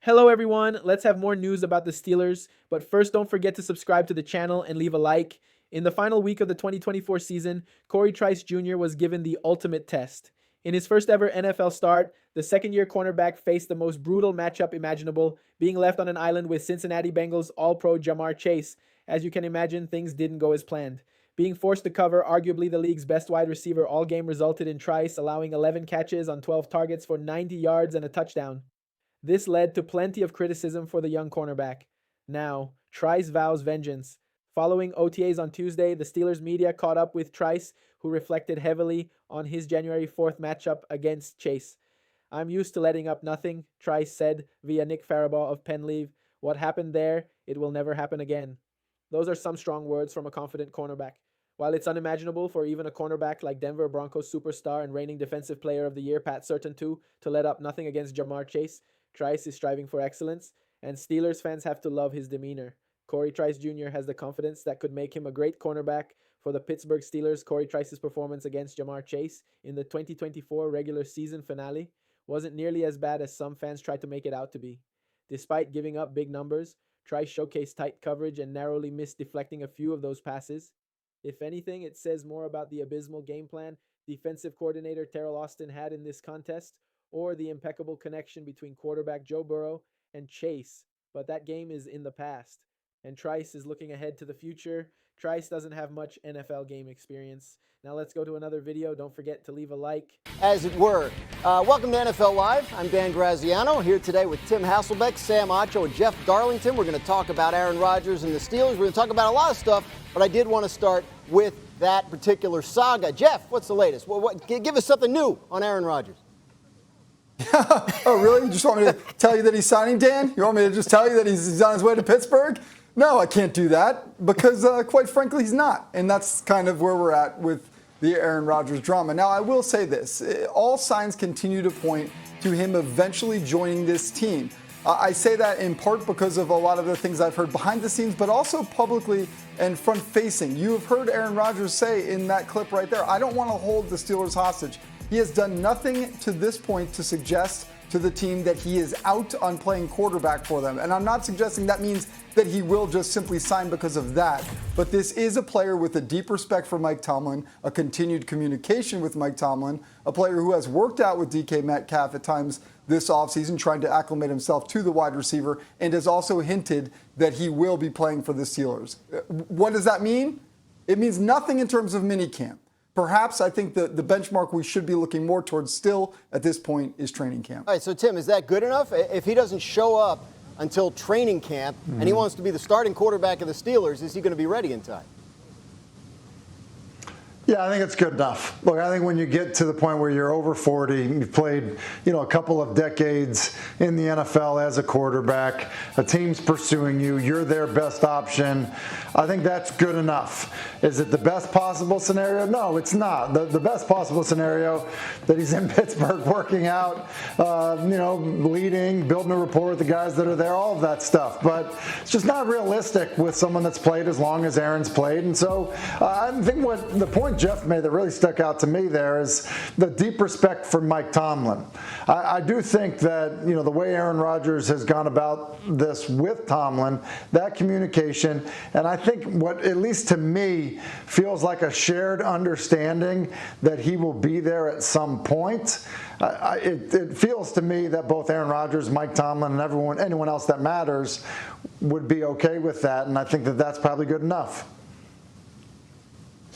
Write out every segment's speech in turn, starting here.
Hello everyone, let's have more news about the Steelers, but first don't forget to subscribe to the channel and leave a like. In the final week of the 2024 season, Corey Trice Jr. was given the ultimate test. In his first ever NFL start, the second-year cornerback faced the most brutal matchup imaginable, being left on an island with Cincinnati Bengals All-Pro Ja'Marr Chase. As you can imagine, things didn't go as planned. Being forced to cover arguably the league's best wide receiver all game resulted in Trice allowing 11 catches on 12 targets for 90 yards and a touchdown. This led to plenty of criticism for the young cornerback. Now, Trice vows vengeance. Following OTAs on Tuesday, the Steelers media caught up with Trice, who reflected heavily on his January 4th matchup against Chase. "I'm used to letting up nothing," Trice said via Nick Farabaugh of PennLeave. "What happened there, it will never happen again." Those are some strong words from a confident cornerback. While it's unimaginable for even a cornerback like Denver Broncos superstar and reigning Defensive Player of the Year Pat Surtain to let up nothing against Ja'Marr Chase, Trice is striving for excellence, and Steelers fans have to love his demeanor. Corey Trice Jr. has the confidence that could make him a great cornerback. For the Pittsburgh Steelers, Corey Trice's performance against Ja'Marr Chase in the 2024 regular season finale wasn't nearly as bad as some fans tried to make it out to be. Despite giving up big numbers, Trice showcased tight coverage and narrowly missed deflecting a few of those passes. If anything, it says more about the abysmal game plan defensive coordinator Terrell Austin had in this contest, or the impeccable connection between quarterback Joe Burrow and Chase. But that game is in the past, and Trice is looking ahead to the future. Trice doesn't have much NFL game experience. Now let's go to another video. Don't forget to leave a like. As it were. Welcome to NFL Live. I'm Dan Graziano, here today with Tim Hasselbeck, Sam Acho, and Jeff Darlington. We're going to talk about Aaron Rodgers and the Steelers. We're going to talk about a lot of stuff, but I did want to start with that particular saga. Jeff, what's the latest? Give us something new on Aaron Rodgers. Oh, really? You just want me to tell you that he's signing, Dan? You want me to just tell you that he's on his way to Pittsburgh? No, I can't do that because, quite frankly, he's not. And that's kind of where we're at with the Aaron Rodgers drama. Now, I will say this. All signs continue to point to him eventually joining this team. I say that in part because of a lot of the things I've heard behind the scenes, but also publicly and front-facing. You have heard Aaron Rodgers say in that clip right there, "I don't want to hold the Steelers hostage." He has done nothing to this point to suggest to the team that he is out on playing quarterback for them. And I'm not suggesting that means that he will just simply sign because of that. But this is a player with a deep respect for Mike Tomlin, a continued communication with Mike Tomlin, a player who has worked out with DK Metcalf at times this offseason, trying to acclimate himself to the wide receiver, and has also hinted that he will be playing for the Steelers. What does that mean? It means nothing in terms of minicamp. Perhaps I think the benchmark we should be looking more towards still at this point is training camp. All right, so Tim, is that good enough? If he doesn't show up until training camp and he wants to be the starting quarterback of the Steelers, is he going to be ready in time? Yeah, I think it's good enough. Look, I think when you get to the point where you're over 40, you've played, a couple of decades in the NFL as a quarterback, a team's pursuing you, you're their best option. I think that's good enough. Is it the best possible scenario? No, it's not. The best possible scenario that he's in Pittsburgh working out, leading, building a rapport with the guys that are there, all of that stuff. But it's just not realistic with someone that's played as long as Aaron's played. And so I think what the point Jeff made that really stuck out to me there is the deep respect for Mike Tomlin. I do think that, the way Aaron Rodgers has gone about this with Tomlin, that communication, and I think what, at least to me, feels like a shared understanding that he will be there at some point. It feels to me that both Aaron Rodgers, Mike Tomlin, and anyone else that matters would be okay with that, and I think that that's probably good enough.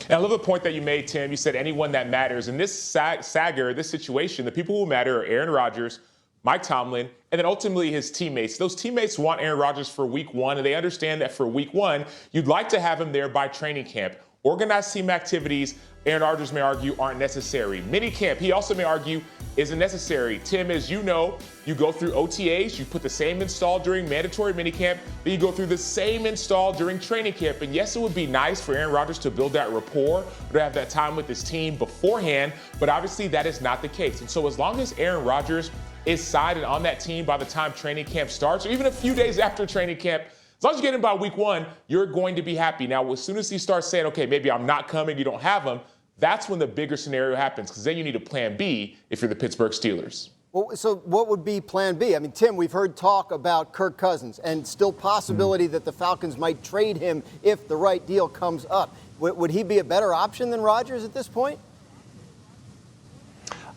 And I love the point that you made, Tim. You said anyone that matters. In this saga, this situation, the people who matter are Aaron Rodgers, Mike Tomlin, and then ultimately his teammates. Those teammates want Aaron Rodgers for week one, and they understand that for week one, you'd like to have him there by training camp. Organized team activities, Aaron Rodgers may argue, aren't necessary. Minicamp, he also may argue, isn't necessary. Tim, as you know, you go through OTAs, you put the same install during mandatory minicamp, then you go through the same install during training camp. And yes, it would be nice for Aaron Rodgers to build that rapport, to have that time with his team beforehand, but obviously that is not the case. And so as long as Aaron Rodgers is signed and on that team by the time training camp starts, or even a few days after training camp, as long as you get him by week one, you're going to be happy. Now, as soon as he starts saying, okay, maybe I'm not coming, you don't have him, that's when the bigger scenario happens, because then you need a plan B if you're the Pittsburgh Steelers. Well, so what would be plan B? I mean, Tim, we've heard talk about Kirk Cousins and still possibility that the Falcons might trade him if the right deal comes up. Would he be a better option than Rodgers at this point?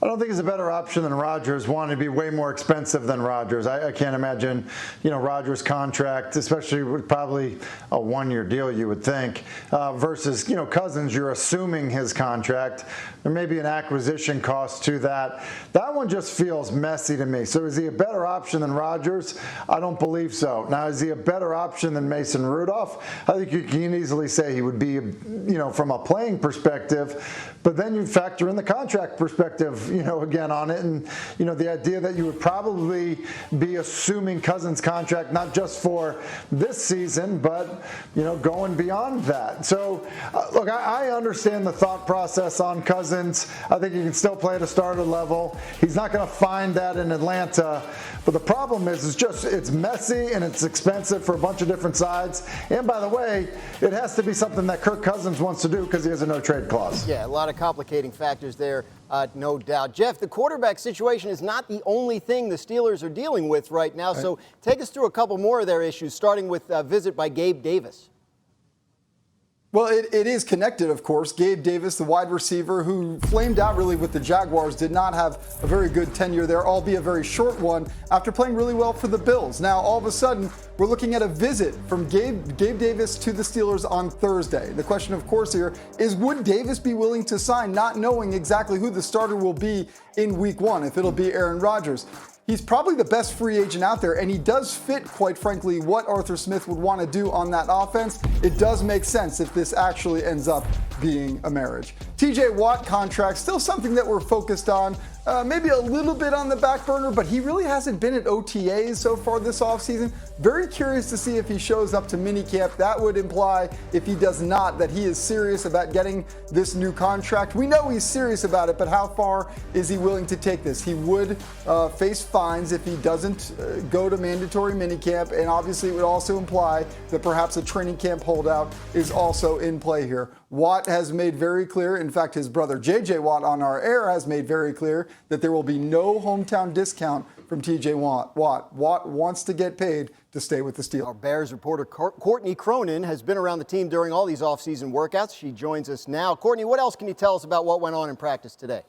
I don't think he's a better option than Rodgers. One, to be way more expensive than Rodgers. I can't imagine, Rodgers' contract, especially with probably a one-year deal, you would think, versus, Cousins, you're assuming his contract. There may be an acquisition cost to that. That one just feels messy to me. So is he a better option than Rodgers? I don't believe so. Now, is he a better option than Mason Rudolph? I think you can easily say he would be, from a playing perspective, but then you factor in the contract perspective, again on it. And, the idea that you would probably be assuming Cousins' contract, not just for this season, but, going beyond that. So, look, I understand the thought process on Cousins. I think he can still play at a starter level. He's not going to find that in Atlanta. But the problem is, it's messy and it's expensive for a bunch of different sides. And by the way, it has to be something that Kirk Cousins wants to do because he has a no-trade clause. Yeah, a lot of complicating factors there, no doubt. Jeff, the quarterback situation is not the only thing the Steelers are dealing with right now. So take us through a couple more of their issues, starting with a visit by Gabe Davis. Well, it is connected, of course. Gabe Davis, the wide receiver who flamed out really with the Jaguars, did not have a very good tenure there, albeit a very short one, after playing really well for the Bills. Now, all of a sudden, we're looking at a visit from Gabe Davis to the Steelers on Thursday. The question, of course, here is, would Davis be willing to sign, not knowing exactly who the starter will be in Week 1, if it'll be Aaron Rodgers? He's probably the best free agent out there, and he does fit, quite frankly, what Arthur Smith would want to do on that offense. It does make sense if this actually ends up being a marriage. TJ Watt contract, still something that we're focused on. Maybe a little bit on the back burner, but he really hasn't been at OTAs so far this offseason. Very curious to see if he shows up to minicamp. That would imply, if he does not, that he is serious about getting this new contract. We know he's serious about it, but how far is he willing to take this? He would face fines if he doesn't go to mandatory minicamp, and obviously it would also imply that perhaps a training camp holdout is also in play here. Watt has made very clear, in fact, his brother JJ Watt on our air has made very clear that there will be no hometown discount from TJ Watt. Watt wants to get paid to stay with the Steelers. Our Bears reporter Courtney Cronin has been around the team during all these offseason workouts. She joins us now. Courtney, what else can you tell us about what went on in practice today?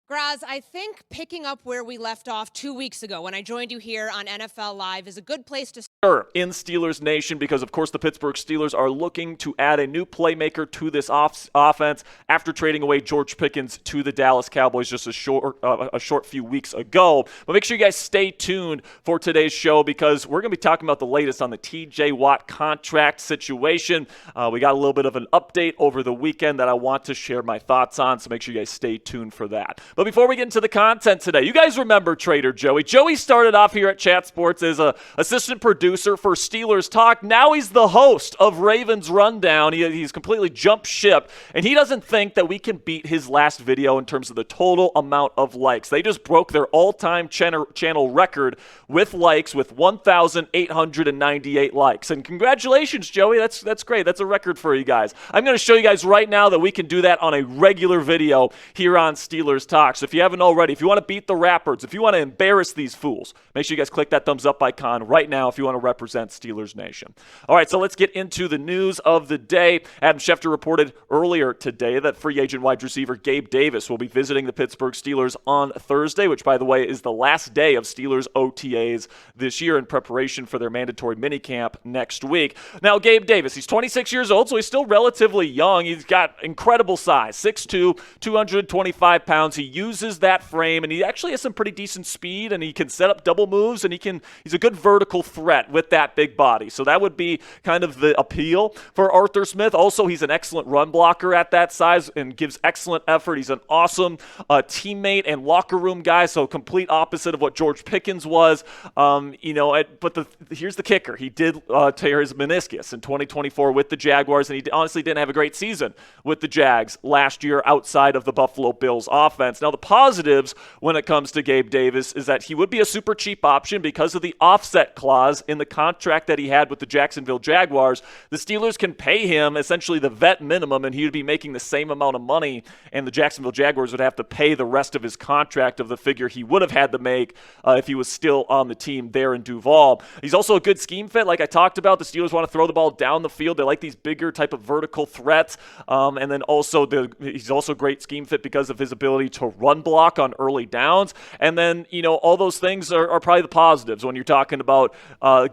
Graz, I think picking up where we left off 2 weeks ago when I joined you here on NFL Live is a good place to start. In Steelers Nation, because of course the Pittsburgh Steelers are looking to add a new playmaker to this offense after trading away George Pickens to the Dallas Cowboys just a short few weeks ago. But make sure you guys stay tuned for today's show because we're going to be talking about the latest on the TJ Watt contract situation. We got a little bit of an update over the weekend that I want to share my thoughts on, so make sure you guys stay tuned for that. But before we get into the content today, you guys remember Trader Joey. Joey started off here at Chat Sports as an assistant producer for Steelers Talk. Now he's the host of Ravens Rundown. He's completely jumped ship, and he doesn't think that we can beat his last video in terms of the total amount of likes. They just broke their all-time channel record with likes with 1,898 likes. And congratulations, Joey. That's great. That's a record for you guys. I'm going to show you guys right now that we can do that on a regular video here on Steelers Talk. So if you haven't already, if you want to beat the Rappards, if you want to embarrass these fools, make sure you guys click that thumbs up icon right now if you want to represent Steelers Nation. All right, so let's get into the news of the day. Adam Schefter reported earlier today that free agent wide receiver Gabe Davis will be visiting the Pittsburgh Steelers on Thursday, which, by the way, is the last day of Steelers OTAs this year in preparation for their mandatory minicamp next week. Now, Gabe Davis, he's 26 years old, so he's still relatively young. He's got incredible size, 6'2", 225 pounds. He uses that frame, and he actually has some pretty decent speed, and he can set up double moves, and he's a good vertical threat with that big body. So that would be kind of the appeal for Arthur Smith. Also, he's an excellent run blocker at that size and gives excellent effort. He's an awesome teammate and locker room guy, so complete opposite of what George Pickens was. But here's the kicker. He did tear his meniscus in 2024 with the Jaguars, and he honestly didn't have a great season with the Jags last year outside of the Buffalo Bills offense. Now, the positives when it comes to Gabe Davis is that he would be a super cheap option because of the offset clause in the contract that he had with the Jacksonville Jaguars. The Steelers can pay him essentially the vet minimum, and he would be making the same amount of money, and the Jacksonville Jaguars would have to pay the rest of his contract of the figure he would have had to make if he was still on the team there in Duval. He's also a good scheme fit, like I talked about. The Steelers want to throw the ball down the field. They like these bigger type of vertical threats, and then also he's also a great scheme fit because of his ability to run block on early downs. And then, all those things are probably the positives when you're talking about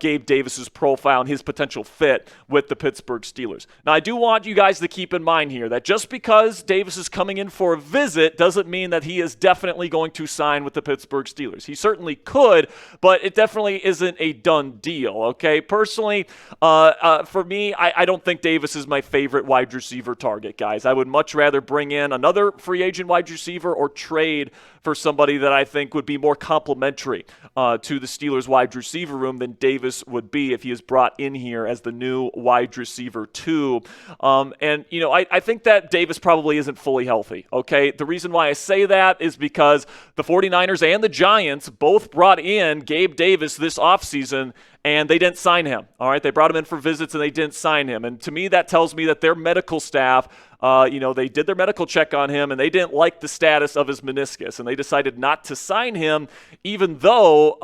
Gabe Davis's profile and his potential fit with the Pittsburgh Steelers. Now, I do want you guys to keep in mind here that just because Davis is coming in for a visit doesn't mean that he is definitely going to sign with the Pittsburgh Steelers. He certainly could, but it definitely isn't a done deal, okay? Personally, for me, I don't think Davis is my favorite wide receiver target, guys. I would much rather bring in another free agent wide receiver or trade for somebody that I think would be more complementary to the Steelers wide receiver room than Davis would be if he is brought in here as the new wide receiver 2. I think that Davis probably isn't fully healthy, okay? The reason why I say that is because the 49ers and the Giants both brought in Gabe Davis this offseason, and they didn't sign him, all right? They brought him in for visits, and they didn't sign him. And to me, that tells me that their medical staff, they did their medical check on him, and they didn't like the status of his meniscus, and they decided not to sign him, even though,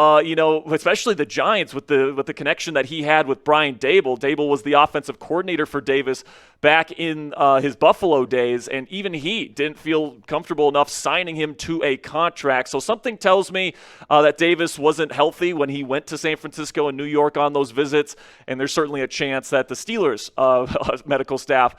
especially the Giants with the connection that he had with Brian Dable. Dable was the offensive coordinator for Davis back in his Buffalo days, and even he didn't feel comfortable enough signing him to a contract. So something tells me that Davis wasn't healthy when he went to San Francisco and New York on those visits, and there's certainly a chance that the Steelers medical staff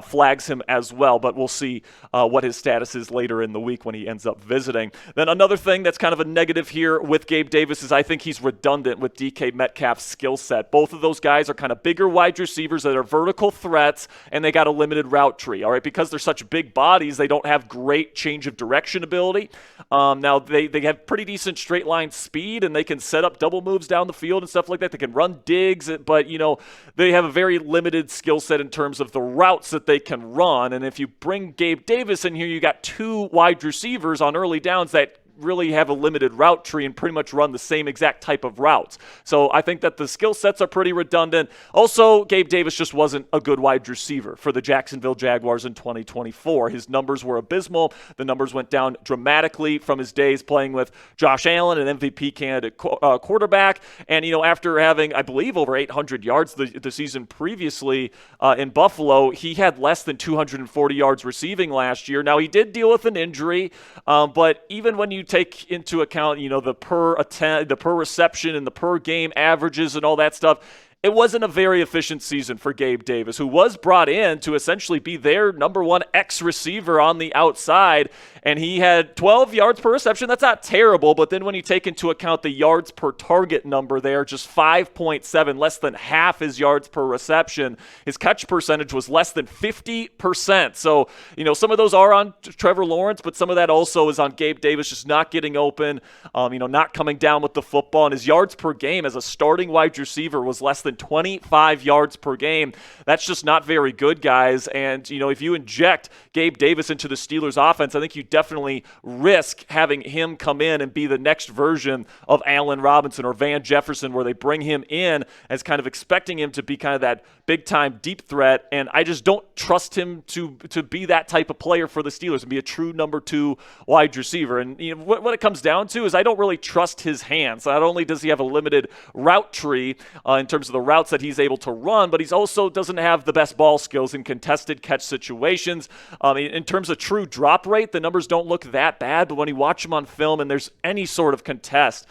flags him as well, but we'll see what his status is later in the week when he ends up visiting. Then another thing that's kind of a negative here with Gabe Davis is I think he's redundant with DK Metcalf's skill set. Both of those guys are kind of bigger wide receivers that are vertical threats, and they got a limited route tree, all right? Because they're such big bodies, they don't have great change of direction ability. Now, they have pretty decent straight line speed, and they can set up double moves down the field and stuff like that. They can run digs, but, they have a very limited skill set in terms of the routes that they can run. And if you bring Gabe Davis in here, you got 2 wide receivers on early downs that really have a limited route tree and pretty much run the same exact type of routes. So I think that the skill sets are pretty redundant. Also, Gabe Davis just wasn't a good wide receiver for the Jacksonville Jaguars in 2024. His numbers were abysmal. The numbers went down dramatically from his days playing with Josh Allen, an MVP candidate quarterback. And, after having, I believe, over 800 yards the season previously in Buffalo, he had less than 240 yards receiving last year. Now, he did deal with an injury, but even when you take into account, the per reception and the per game averages and all that stuff, it wasn't a very efficient season for Gabe Davis, who was brought in to essentially be their number 1 X receiver on the outside, and he had 12 yards per reception. That's not terrible, but then when you take into account the yards per target number there, just 5.7, less than half his yards per reception. His catch percentage was less than 50%. So, some of those are on Trevor Lawrence, but some of that also is on Gabe Davis just not getting open, not coming down with the football, and his yards per game as a starting wide receiver was less than 25 yards per game. That's just not very good, guys. And, if you inject Gabe Davis into the Steelers offense, I think you definitely risk having him come in and be the next version of Allen Robinson or Van Jefferson, where they bring him in as kind of expecting him to be kind of that big-time deep threat. And I just don't trust him to be that type of player for the Steelers and be a true number 2 wide receiver. And what it comes down to is I don't really trust his hands. Not only does he have a limited route tree in terms of the routes that he's able to run, but he's also doesn't have the best ball skills in contested catch situations. In terms of true drop rate, the numbers don't look that bad, but when you watch him on film and there's any sort of contest,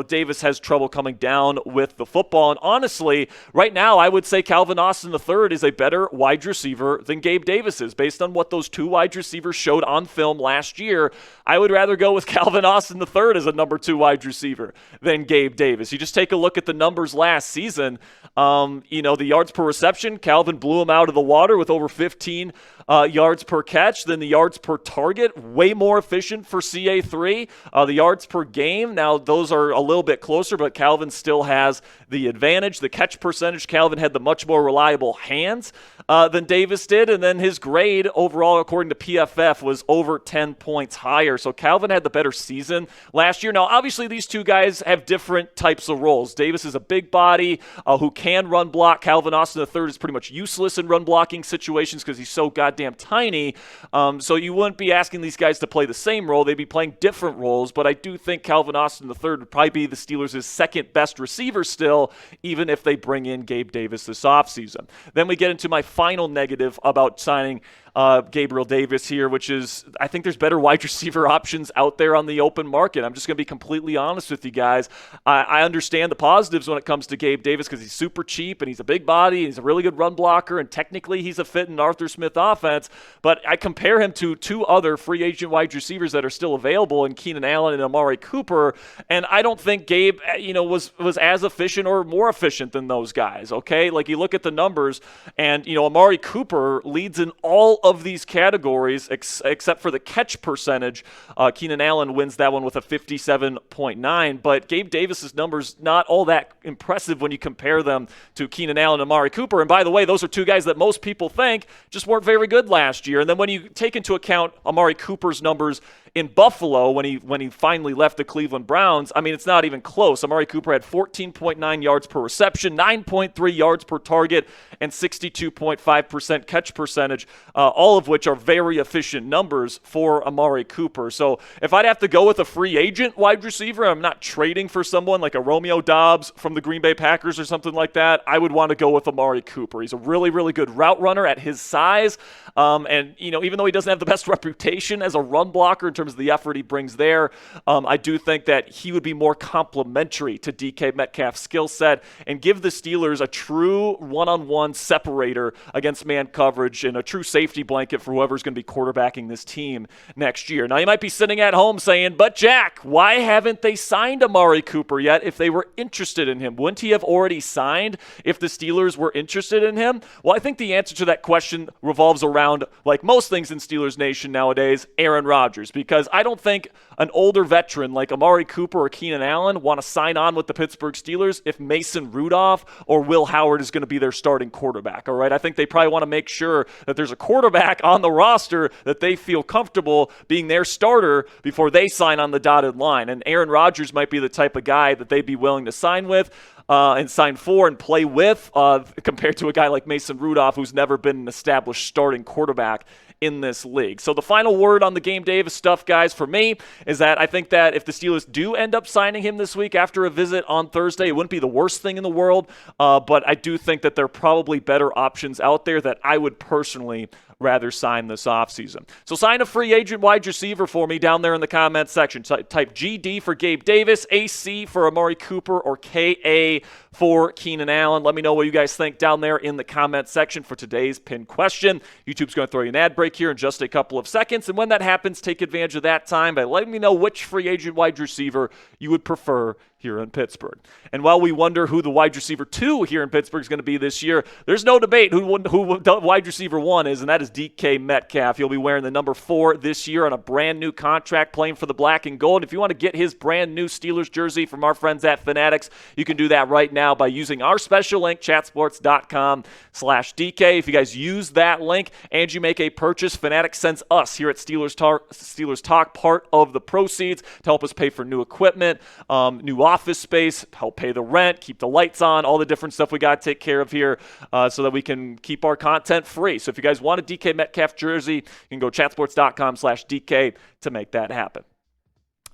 Davis has trouble coming down with the football. And honestly, right now, I would say Calvin Austin III is a better wide receiver than Gabe Davis is. Based on what those 2 wide receivers showed on film last year, I would rather go with Calvin Austin III as a number 2 wide receiver than Gabe Davis. You just take a look at the numbers last season. The yards per reception, Calvin blew him out of the water with over 15 yards per catch than the yards per target. Way more efficient for CA3. The yards per game, now those are a little bit closer, but Calvin still has the advantage. The catch percentage, Calvin had the much more reliable hands than Davis did, and then his grade overall, according to PFF, was over 10 points higher. So Calvin had the better season last year. Now, obviously, these two guys have different types of roles. Davis is a big body who can run block. Calvin Austin III is pretty much useless in run blocking situations because he's so goddamn tiny. So you wouldn't be asking these guys to play the same role. They'd be playing different roles, but I do think Calvin Austin III would probably be the Steelers' second best receiver still, even if they bring in Gabe Davis this offseason. Then we get into my final negative about signing Gabriel Davis here, which is I think there's better wide receiver options out there on the open market. I'm just going to be completely honest with you guys. I understand the positives when it comes to Gabe Davis because he's super cheap and he's a big body and he's a really good run blocker and technically he's a fit in Arthur Smith offense, but I compare him to two other free agent wide receivers that are still available in Keenan Allen and Amari Cooper, and I don't think Gabe was as efficient or more efficient than those guys, okay? Like you look at the numbers and Amari Cooper leads in all of these categories except for the catch percentage. Keenan Allen wins that one with a 57.9, but Gabe Davis's numbers not all that impressive when you compare them to Keenan Allen and Amari Cooper. And by the way, those are two guys that most people think just weren't very good last year. And then when you take into account Amari Cooper's numbers in Buffalo when he finally left the Cleveland Browns, I mean, it's not even close. Amari Cooper had 14.9 yards per reception, 9.3 yards per target, and 62.5% catch percentage, all of which are very efficient numbers for Amari Cooper. So if I'd have to go with a free agent wide receiver, I'm not trading for someone like a Romeo Doubs from the Green Bay Packers or something like that, I would want to go with Amari Cooper. He's a really, really good route runner at his size. And even though he doesn't have the best reputation as a run blocker in terms of the effort he brings there, I do think that he would be more complementary to DK Metcalf's skill set and give the Steelers a true one-on-one separator against man coverage and a true safety blanket for whoever's going to be quarterbacking this team next year. Now, you might be sitting at home saying, but Jack, why haven't they signed Amari Cooper yet if they were interested in him? Wouldn't he have already signed if the Steelers were interested in him? Well, I think the answer to that question revolves around, like most things in Steelers Nation nowadays, Aaron Rodgers, because I don't think an older veteran like Amari Cooper or Keenan Allen want to sign on with the Pittsburgh Steelers if Mason Rudolph or Will Howard is going to be their starting quarterback, all right? I think they probably want to make sure that there's a quarterback on the roster that they feel comfortable being their starter before they sign on the dotted line. And Aaron Rodgers might be the type of guy that they'd be willing to sign with and sign for and play with compared to a guy like Mason Rudolph who's never been an established starting quarterback in this league. So the final word on the Gabe Davis stuff, guys, for me, is that I think that if the Steelers do end up signing him this week after a visit on Thursday, it wouldn't be the worst thing in the world, but I do think that there are probably better options out there that I would personally rather sign this offseason. So sign a free agent wide receiver for me down there in the comments section. Type GD for Gabe Davis, AC for Amari Cooper, or KA for Keenan Allen. Let me know what you guys think down there in the comment section for today's pinned question. YouTube's going to throw you an ad break here in just a couple of seconds, and when that happens, take advantage of that time by letting me know which free agent wide receiver you would prefer here in Pittsburgh. And while we wonder who the wide receiver 2 here in Pittsburgh is going to be this year, there's no debate who wide receiver 1 is, and that is DK Metcalf. He'll be wearing the number 4 this year on a brand new contract playing for the black and gold. If you want to get his brand new Steelers jersey from our friends at Fanatics, you can do that right now by using our special link, chatsports.com/DK. If you guys use that link and you make a purchase, Fanatics sends us here at Steelers Talk part of the proceeds to help us pay for new equipment, new office space, help pay the rent, keep the lights on, all the different stuff we got to take care of here so that we can keep our content free. So if you guys want a DK Metcalf jersey, you can go chatsports.com/DK to make that happen.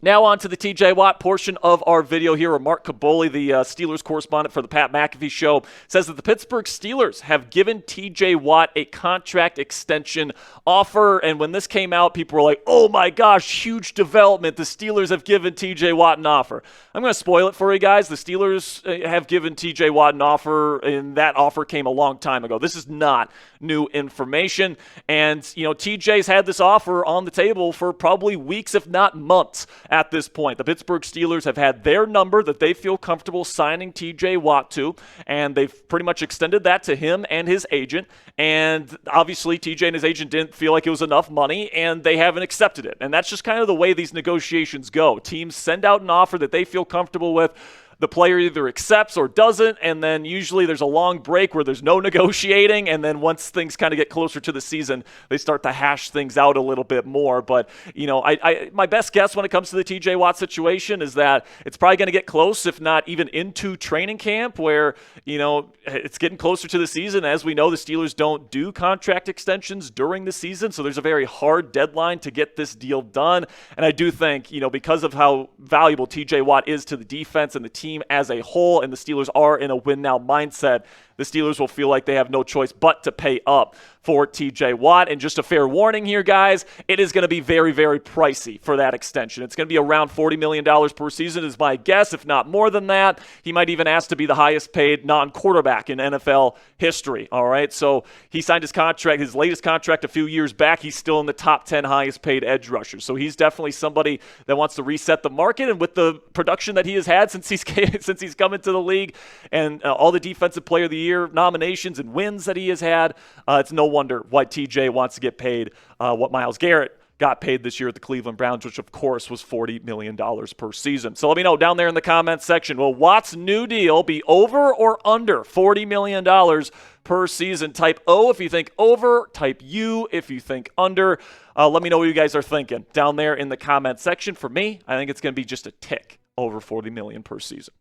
Now on to the TJ Watt portion of our video here, where Mark Kaboli, the Steelers correspondent for the Pat McAfee Show, says that the Pittsburgh Steelers have given TJ Watt a contract extension offer. And when this came out, people were like, oh my gosh, huge development. The Steelers have given TJ Watt an offer. I'm going to spoil it for you guys. The Steelers have given TJ Watt an offer, and that offer came a long time ago. This is not new information. And, TJ's had this offer on the table for probably weeks, if not months, at this point. The Pittsburgh Steelers have had their number that they feel comfortable signing TJ Watt to, and they've pretty much extended that to him and his agent. And obviously, TJ and his agent didn't feel like it was enough money, and they haven't accepted it. And that's just kind of the way these negotiations go. Teams send out an offer that they feel comfortable with. The player either accepts or doesn't, and then usually there's a long break where there's no negotiating, and then once things kind of get closer to the season, they start to hash things out a little bit more. But, my best guess when it comes to the TJ Watt situation is that it's probably going to get close, if not even into training camp, where, it's getting closer to the season. As we know, the Steelers don't do contract extensions during the season, so there's a very hard deadline to get this deal done. And I do think, because of how valuable TJ Watt is to the defense and the team as a whole, and the Steelers are in a win-now mindset, the Steelers will feel like they have no choice but to pay up for TJ Watt. And just a fair warning here, guys, it is going to be very, very pricey for that extension. It's going to be around $40 million per season is my guess, if not more than that. He might even ask to be the highest paid non-quarterback in NFL history, all right? So he signed his latest contract a few years back. He's still in the top 10 highest paid edge rushers. So he's definitely somebody that wants to reset the market. And with the production that he has had since he's come into the league, and all the Defensive Player of the Year nominations and wins that he has had, it's no wonder why TJ wants to get paid what Myles Garrett got paid this year at the Cleveland Browns, which of course was $40 million per season. So let me know down there in the comments section, will Watt's new deal be over or under $40 million per season? Type O if you think over, type U if you think under. Let me know what you guys are thinking down there in the comment section. For me, I think it's going to be just a tick over $40 million per season.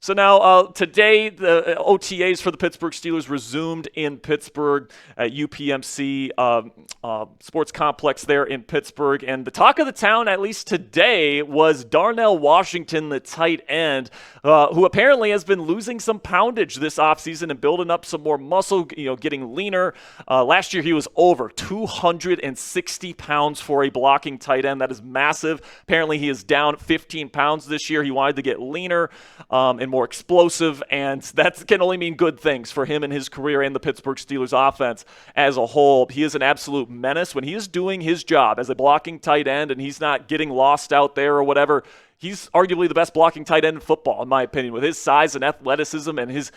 So now today, the OTAs for the Pittsburgh Steelers resumed in Pittsburgh at UPMC Sports Complex there in Pittsburgh. And the talk of the town, at least today, was Darnell Washington, the tight end, who apparently has been losing some poundage this offseason and building up some more muscle, getting leaner. Last year, he was over 260 pounds for a blocking tight end. That is massive. Apparently, he is down 15 pounds this year. He wanted to get leaner and more explosive, and that can only mean good things for him in his career and the Pittsburgh Steelers offense as a whole. He is an absolute menace when he is doing his job as a blocking tight end and he's not getting lost out there or whatever. He's arguably the best blocking tight end in football, in my opinion, with his size and athleticism and his...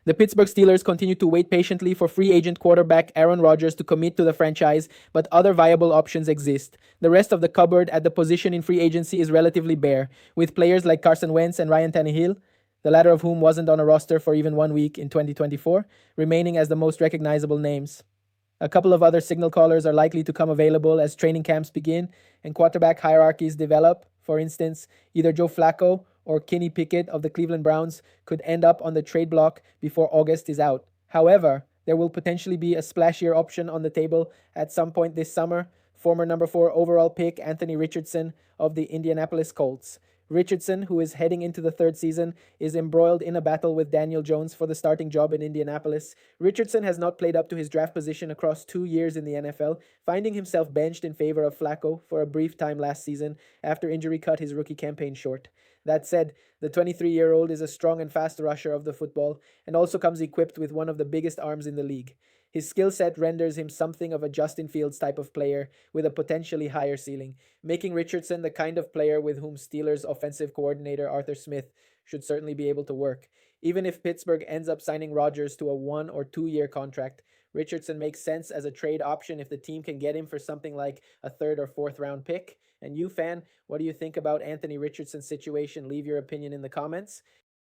The Pittsburgh Steelers continue to wait patiently for free agent quarterback Aaron Rodgers to commit to the franchise, but other viable options exist. The rest of the cupboard at the position in free agency is relatively bare, with players like Carson Wentz and Ryan Tannehill, the latter of whom wasn't on a roster for even 1 week in 2024, remaining as the most recognizable names. A couple of other signal callers are likely to come available as training camps begin and quarterback hierarchies develop. For instance, either Joe Flacco or Kenny Pickett of the Cleveland Browns could end up on the trade block before August is out. However, there will potentially be a splashier option on the table at some point this summer. Former number 4 overall pick Anthony Richardson of the Indianapolis Colts. Richardson, who is heading into the third season, is embroiled in a battle with Daniel Jones for the starting job in Indianapolis. Richardson has not played up to his draft position across 2 years in the NFL, finding himself benched in favor of Flacco for a brief time last season after injury cut his rookie campaign short. That said, the 23-year-old is a strong and fast rusher of the football and also comes equipped with one of the biggest arms in the league. His skill set renders him something of a Justin Fields type of player with a potentially higher ceiling, making Richardson the kind of player with whom Steelers offensive coordinator Arthur Smith should certainly be able to work. Even if Pittsburgh ends up signing Rodgers to a 1 or 2 year contract, Richardson makes sense as a trade option if the team can get him for something like a 3rd or 4th round pick. And you, fan, what do you think about Anthony Richardson's situation? Leave your opinion in the comments.